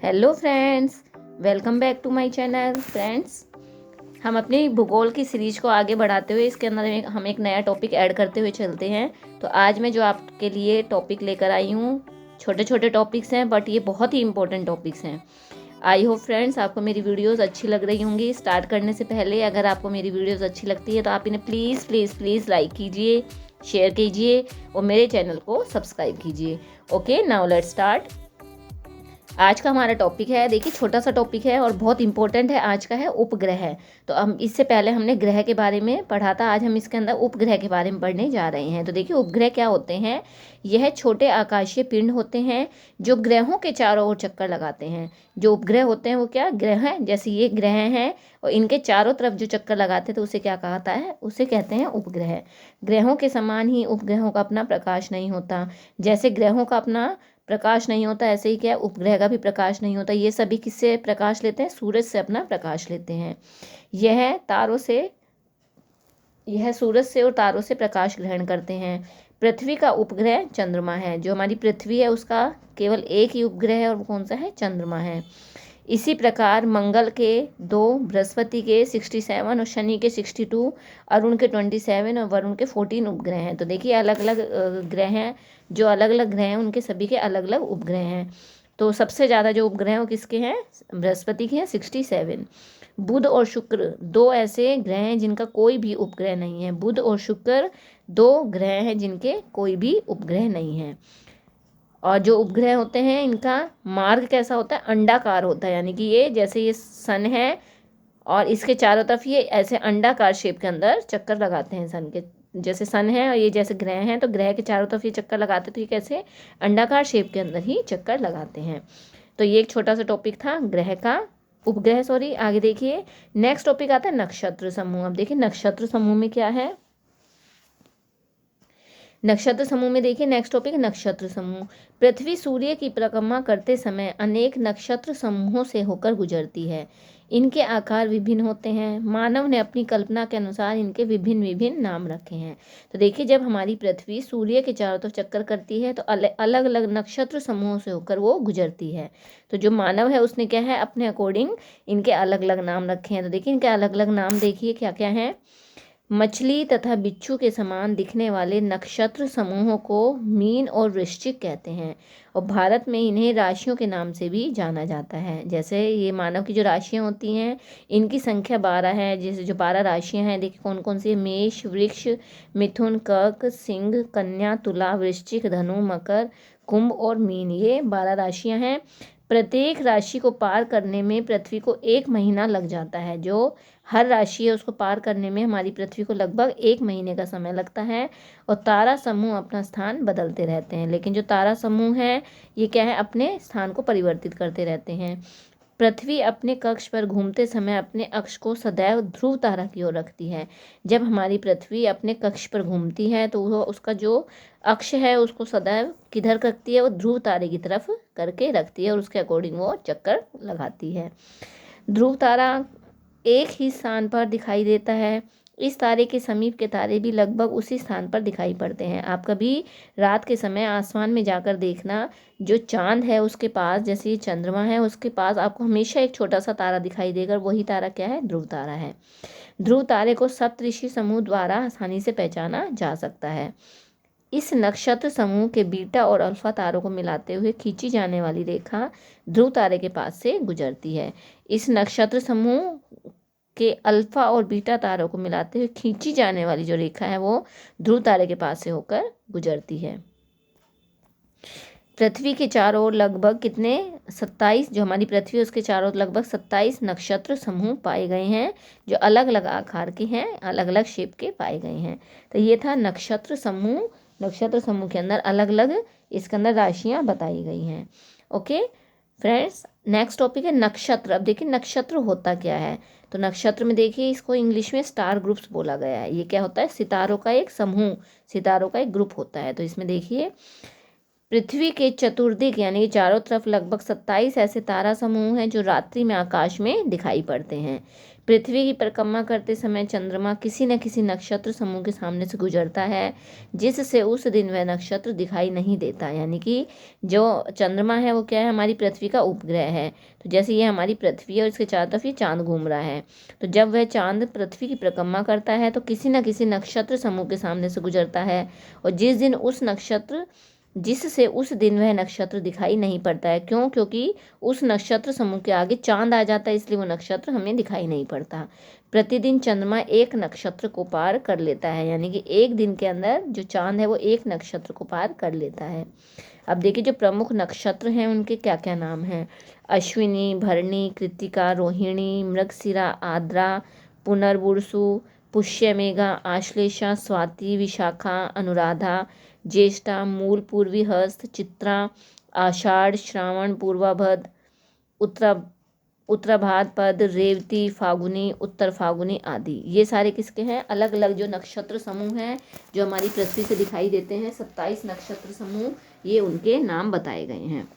Hello friends, welcome back to my channel. Friends, हम अपनी भूगोल की सीरीज को आगे बढ़ाते हुए इसके अंदर हम एक नया टॉपिक ऐड करते हुए चलते हैं। तो आज मैं जो आपके लिए टॉपिक लेकर आई हूँ, छोटे छोटे टॉपिक्स हैं बट ये बहुत ही इंपॉर्टेंट टॉपिक्स हैं। आई होप फ्रेंड्स आपको मेरी वीडियोस अच्छी लग रही होंगी। स्टार्ट करने से पहले अगर आपको मेरी वीडियोस अच्छी लगती है तो आप इन्हें प्लीज़ प्लीज़ प्लीज़ लाइक कीजिए, शेयर कीजिए और मेरे चैनल को सब्सक्राइब कीजिए। Okay, now let's start. आज का हमारा टॉपिक है, देखिए छोटा सा टॉपिक है और बहुत इंपॉर्टेंट है। आज का है उपग्रह। तो हम इससे पहले हमने ग्रह के बारे में पढ़ा था, आज हम इसके अंदर उपग्रह के बारे में पढ़ने जा रहे हैं। तो देखिए उपग्रह क्या होते हैं। यह छोटे आकाशीय पिंड होते हैं जो ग्रहों के चारों ओर चक्कर लगाते हैं। जो उपग्रह होते हैं वो क्या ग्रह हैं, जैसे ये ग्रह हैं और इनके चारों तरफ जो चक्कर लगाते हैं तो उसे क्या कहता है, उसे कहते हैं उपग्रह। ग्रहों के समान ही उपग्रहों का अपना प्रकाश नहीं होता। जैसे ग्रहों का अपना प्रकाश नहीं होता ऐसे ही क्या उपग्रह का भी प्रकाश नहीं होता। ये सभी किससे प्रकाश लेते हैं, सूरज से अपना प्रकाश लेते हैं। यह तारों से यह सूरज से और तारों से प्रकाश ग्रहण करते हैं। पृथ्वी का उपग्रह चंद्रमा है। जो हमारी पृथ्वी है उसका केवल एक ही उपग्रह है और वो कौन सा है, चंद्रमा है। इसी प्रकार मंगल के 2, बृहस्पति के 67 और शनि के 62, अरुण के 27 और वरुण के 14 उपग्रह हैं। तो देखिए अलग अलग ग्रह हैं, जो अलग अलग ग्रह हैं उनके सभी के अलग अलग उपग्रह हैं। तो सबसे ज़्यादा जो उपग्रह हैं वो किसके हैं, बृहस्पति के हैं 67। बुध और शुक्र 2 ऐसे ग्रह हैं जिनका कोई भी उपग्रह नहीं है। बुध और शुक्र 2 ग्रह हैं जिनके कोई भी उपग्रह नहीं है। और जो उपग्रह होते हैं इनका मार्ग कैसा होता है, अंडाकार होता है। यानी कि ये जैसे ये सन है और इसके चारों तरफ ये ऐसे अंडाकार शेप के अंदर चक्कर लगाते हैं। सन के जैसे सन है और ये जैसे ग्रह हैं तो ग्रह के चारों तरफ ये चक्कर लगाते हैं, तो ये कैसे अंडाकार शेप के अंदर ही चक्कर लगाते हैं। तो ये एक छोटा सा टॉपिक था ग्रह का, उपग्रह सॉरी। आगे देखिए नेक्स्ट टॉपिक आता है नक्षत्र समूह। अब देखिए नक्षत्र समूह में क्या है। नक्षत्र समूह में देखिए नेक्स्ट टॉपिक नक्षत्र समूह। पृथ्वी सूर्य की परिक्रमा करते समय अनेक नक्षत्र समूहों से होकर गुजरती है। इनके आकार विभिन्न होते हैं। मानव ने अपनी कल्पना के अनुसार इनके विभिन्न विभिन्न नाम रखे हैं। तो देखिए जब हमारी पृथ्वी सूर्य के चारों तरफ चक्कर करती है तो अलग अलग नक्षत्र समूहों से होकर वो गुजरती है। तो जो मानव है उसने क्या है, अपने अकॉर्डिंग इनके अलग अलग नाम रखे हैं। तो देखिए इनके अलग अलग नाम देखिए क्या क्या हैं। मछली तथा बिच्छू के समान दिखने वाले नक्षत्र समूहों को मीन और वृश्चिक कहते हैं और भारत में इन्हें राशियों के नाम से भी जाना जाता है। जैसे ये मानव की जो राशियां होती हैं इनकी संख्या 12 है। जैसे जो 12 राशियां हैं देखिए कौन कौन सी है, मेष, वृक्ष, मिथुन, कर्क, सिंह, कन्या, तुला, वृश्चिक, धनु, मकर, कुंभ और मीन। ये 12 राशियां हैं। प्रत्येक राशि को पार करने में पृथ्वी को 1 महीना लग जाता है। जो हर राशि है उसको पार करने में हमारी पृथ्वी को लगभग 1 महीने का समय लगता है। और तारा समूह अपना स्थान बदलते रहते हैं, लेकिन जो तारा समूह है ये क्या है, अपने स्थान को परिवर्तित करते रहते हैं। पृथ्वी अपने कक्ष पर घूमते समय अपने अक्ष को सदैव ध्रुव तारा की ओर रखती है। जब हमारी पृथ्वी अपने कक्ष पर घूमती है तो वो उसका जो अक्ष है उसको सदैव किधर रखती है, वो ध्रुव तारे की तरफ करके रखती है और उसके अकॉर्डिंग वो चक्कर लगाती है। ध्रुव तारा एक ही स्थान पर दिखाई देता है। इस तारे के समीप के तारे भी लगभग उसी स्थान पर दिखाई पड़ते हैं। आप कभी रात के समय आसमान में जाकर देखना, जो चांद है उसके पास, जैसे ये चंद्रमा है उसके पास आपको हमेशा एक छोटा सा तारा दिखाई देगा। वही तारा क्या है, ध्रुव तारा है। ध्रुव तारे को सप्तऋषि समूह द्वारा आसानी से पहचाना जा सकता है। इस नक्षत्र समूह के बीटा और अल्फा तारों को मिलाते हुए खींची जाने वाली रेखा ध्रुव तारे के पास से गुजरती है। इस नक्षत्र समूह के अल्फा और बीटा तारों को मिलाते हुए खींची जाने वाली जो रेखा है वो ध्रुव तारे के पास से होकर गुजरती है। पृथ्वी के चारों ओर लगभग कितने, 27, जो हमारी पृथ्वी है उसके चारों ओर लगभग 27 नक्षत्र समूह पाए गए हैं, जो अलग अलग आकार के हैं, अलग अलग शेप के पाए गए हैं। तो ये था नक्षत्र समूह। नक्षत्र समूह के अंदर अलग अलग इसके अंदर राशियां बताई गई हैं। ओके फ्रेंड्स, नेक्स्ट टॉपिक है नक्षत्र। अब देखिए नक्षत्र होता क्या है। तो नक्षत्र में देखिए इसको इंग्लिश में स्टार ग्रुप्स बोला गया है। ये क्या होता है, सितारों का एक समूह, सितारों का एक ग्रुप होता है। तो इसमें देखिए पृथ्वी के चतुर्दिक यानी कि चारों तरफ लगभग 27 ऐसे तारा समूह हैं जो रात्रि में आकाश में दिखाई पड़ते हैं। पृथ्वी की परिक्रमा करते समय चंद्रमा किसी न किसी नक्षत्र समूह के सामने से गुजरता है, जिससे उस दिन वह नक्षत्र दिखाई नहीं देता। यानी कि जो चंद्रमा है वो क्या है, हमारी पृथ्वी का उपग्रह है। तो जैसे ये हमारी पृथ्वी है और इसके चारों तरफ ये चांद घूम रहा है, तो जब वह चांद पृथ्वी की परिक्रमा करता है तो किसी न किसी नक्षत्र समूह के सामने से गुजरता है, और जिससे उस दिन वह नक्षत्र दिखाई नहीं पड़ता है। क्यों? क्योंकि उस नक्षत्र समूह के आगे चांद आ जाता है, इसलिए वो नक्षत्र हमें दिखाई नहीं पड़ता। प्रतिदिन चंद्रमा एक नक्षत्र को पार कर लेता है, यानी कि एक दिन के अंदर जो चांद है वो एक नक्षत्र को पार कर लेता है। अब देखिए जो प्रमुख नक्षत्र हैं उनके क्या क्या नाम हैं। अश्विनी, भरणी, कृत्तिका, रोहिणी, मृगशिरा, आद्रा, पुनर्वसु, पुष्यमेघा, आश्लेषा, स्वाति, विशाखा, अनुराधा, ज्येष्ठा, मूल, पूर्वी हस्त, चित्रा, आषाढ़, श्रावण, पूर्वाभद्र, उत्तराभाद्रपद, रेवती, फागुनी, उत्तर फागुनी आदि। ये सारे किसके हैं? अलग अलग जो नक्षत्र समूह हैं जो हमारी पृथ्वी से दिखाई देते हैं, 27 नक्षत्र समूह, ये उनके नाम बताए गए हैं।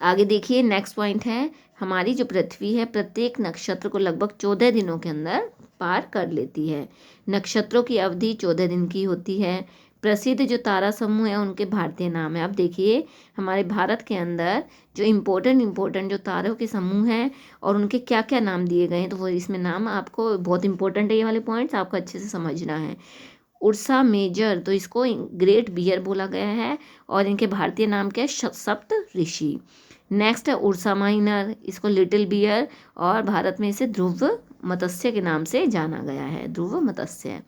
आगे देखिए नेक्स्ट पॉइंट है, हमारी जो पृथ्वी है प्रत्येक नक्षत्र को लगभग 14 दिनों के अंदर पार कर लेती है। नक्षत्रों की अवधि 14 दिन की होती है। प्रसिद्ध जो तारा समूह है उनके भारतीय नाम है। अब देखिए हमारे भारत के अंदर जो इम्पोर्टेंट जो तारों के समूह हैं और उनके क्या क्या नाम दिए गए हैं, तो वो इसमें नाम आपको बहुत इंपॉर्टेंट है, ये वाले पॉइंट्स आपको अच्छे से समझना है। उर्सा मेजर, तो इसको ग्रेट बियर बोला गया है और इनके भारतीय नाम क्या है? सप्त ऋषि। नेक्स्ट है उर्सा माइनर, इसको लिटिल बियर और भारत में इसे ध्रुव मत्स्य के नाम से जाना गया है, ध्रुव मत्स्य।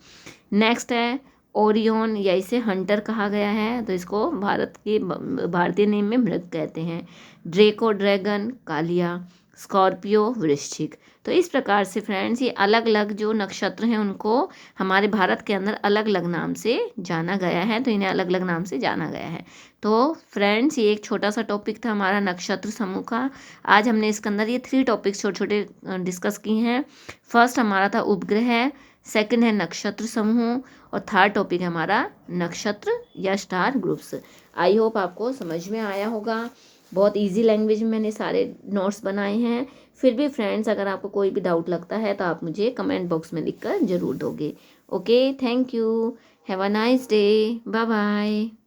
नेक्स्ट है ओरियन, या इसे हंटर कहा गया है, तो इसको भारत के भारतीय नेम में मृग कहते हैं। ड्रेको ड्रैगन, कालिया, स्कॉर्पियो वृश्चिक। तो इस प्रकार से फ्रेंड्स ये अलग अलग जो नक्षत्र हैं उनको हमारे भारत के अंदर अलग अलग नाम से जाना गया है, तो इन्हें अलग अलग नाम से जाना गया है। तो फ्रेंड्स ये एक छोटा सा टॉपिक था हमारा नक्षत्र समूह का। आज हमने इसके अंदर ये 3 टॉपिक्स छोटे छोटे डिस्कस किए हैं। फर्स्ट हमारा था उपग्रह, सेकंड है नक्षत्र समूह, और थर्ड टॉपिक है हमारा नक्षत्र या स्टार ग्रुप्स। आई होप आपको समझ में आया होगा। बहुत इजी लैंग्वेज में मैंने सारे नोट्स बनाए हैं। फिर भी फ्रेंड्स अगर आपको कोई भी डाउट लगता है तो आप मुझे कमेंट बॉक्स में लिखकर ज़रूर दोगे। Okay, thank you, have a nice day, bye bye.